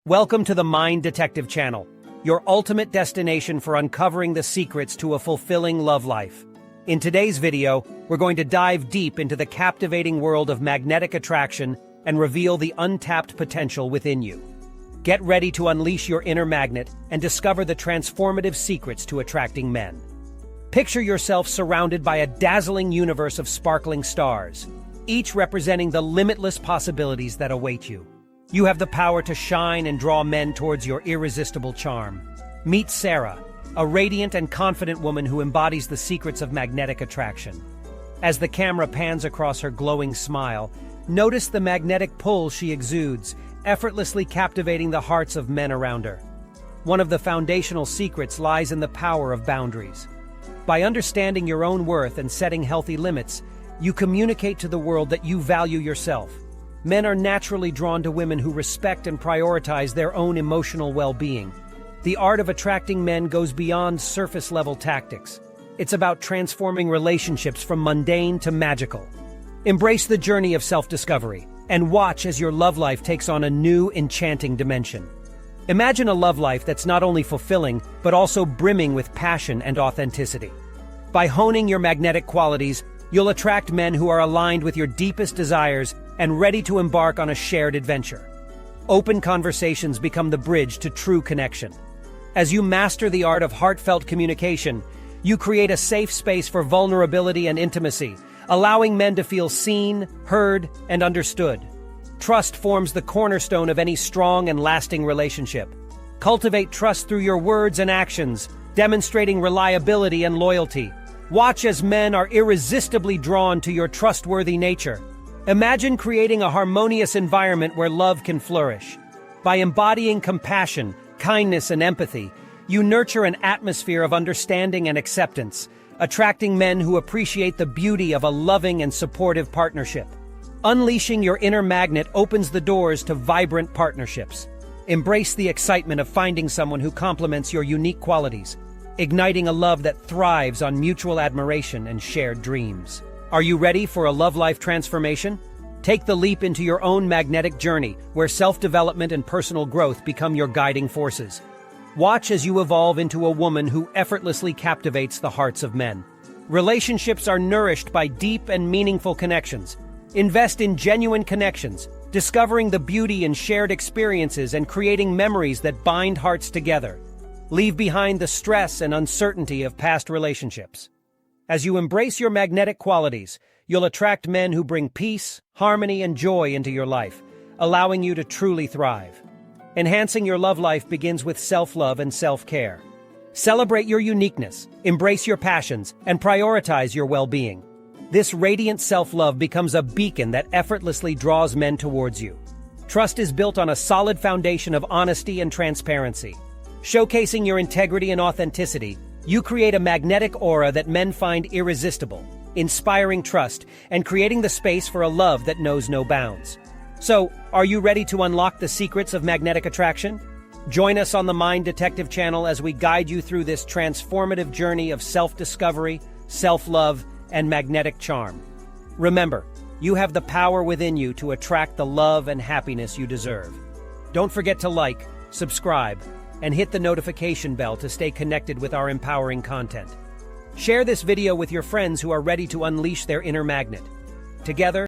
Welcome to the Mind Detective channel, your ultimate destination for uncovering the secrets to a fulfilling love life. In today's video, we're going to dive deep into the captivating world of magnetic attraction and reveal the untapped potential within you. Get ready to unleash your inner magnet and discover the transformative secrets to attracting men. Picture yourself surrounded by a dazzling universe of sparkling stars, each representing the limitless possibilities that await you. You have the power to shine and draw men towards your irresistible charm. Meet Sarah, a radiant and confident woman who embodies the secrets of magnetic attraction. As the camera pans across her glowing smile, notice the magnetic pull she exudes, effortlessly captivating the hearts of men around her. One of the foundational secrets lies in the power of boundaries. By understanding your own worth and setting healthy limits, you communicate to the world that you value yourself. Men are naturally drawn to women who respect and prioritize their own emotional well-being. The art of attracting men goes beyond surface-level tactics. It's about transforming relationships from mundane to magical. Embrace the journey of self-discovery and watch as your love life takes on a new, enchanting dimension. Imagine a love life that's not only fulfilling, but also brimming with passion and authenticity. By honing your magnetic qualities, you'll attract men who are aligned with your deepest desires and ready to embark on a shared adventure. Open conversations become the bridge to true connection. As you master the art of heartfelt communication, you create a safe space for vulnerability and intimacy, allowing men to feel seen, heard, and understood. Trust forms the cornerstone of any strong and lasting relationship. Cultivate trust through your words and actions, demonstrating reliability and loyalty. Watch as men are irresistibly drawn to your trustworthy nature. Imagine creating a harmonious environment where love can flourish. By embodying compassion, kindness, and empathy, you nurture an atmosphere of understanding and acceptance, attracting men who appreciate the beauty of a loving and supportive partnership. Unleashing your inner magnet opens the doors to vibrant partnerships. Embrace the excitement of finding someone who complements your unique qualities, igniting a love that thrives on mutual admiration and shared dreams. Are you ready for a love life transformation? Take the leap into your own magnetic journey, where self-development and personal growth become your guiding forces. Watch as you evolve into a woman who effortlessly captivates the hearts of men. Relationships are nourished by deep and meaningful connections. Invest in genuine connections, discovering the beauty in shared experiences and creating memories that bind hearts together. Leave behind the stress and uncertainty of past relationships. As you embrace your magnetic qualities, you'll attract men who bring peace, harmony, and joy into your life, allowing you to truly thrive. Enhancing your love life begins with self-love and self-care. Celebrate your uniqueness, embrace your passions, and prioritize your well-being. This radiant self-love becomes a beacon that effortlessly draws men towards you. Trust is built on a solid foundation of honesty and transparency. Showcasing your integrity and authenticity, you create a magnetic aura that men find irresistible, inspiring trust and creating the space for a love that knows no bounds. So, are you ready to unlock the secrets of magnetic attraction? Join us on the Mind Detective channel as we guide you through this transformative journey of self-discovery, self-love, and magnetic charm. Remember, you have the power within you to attract the love and happiness you deserve. Don't forget to like, subscribe, and hit the notification bell to stay connected with our empowering content. Share this video with your friends who are ready to unleash their inner magnet. Together,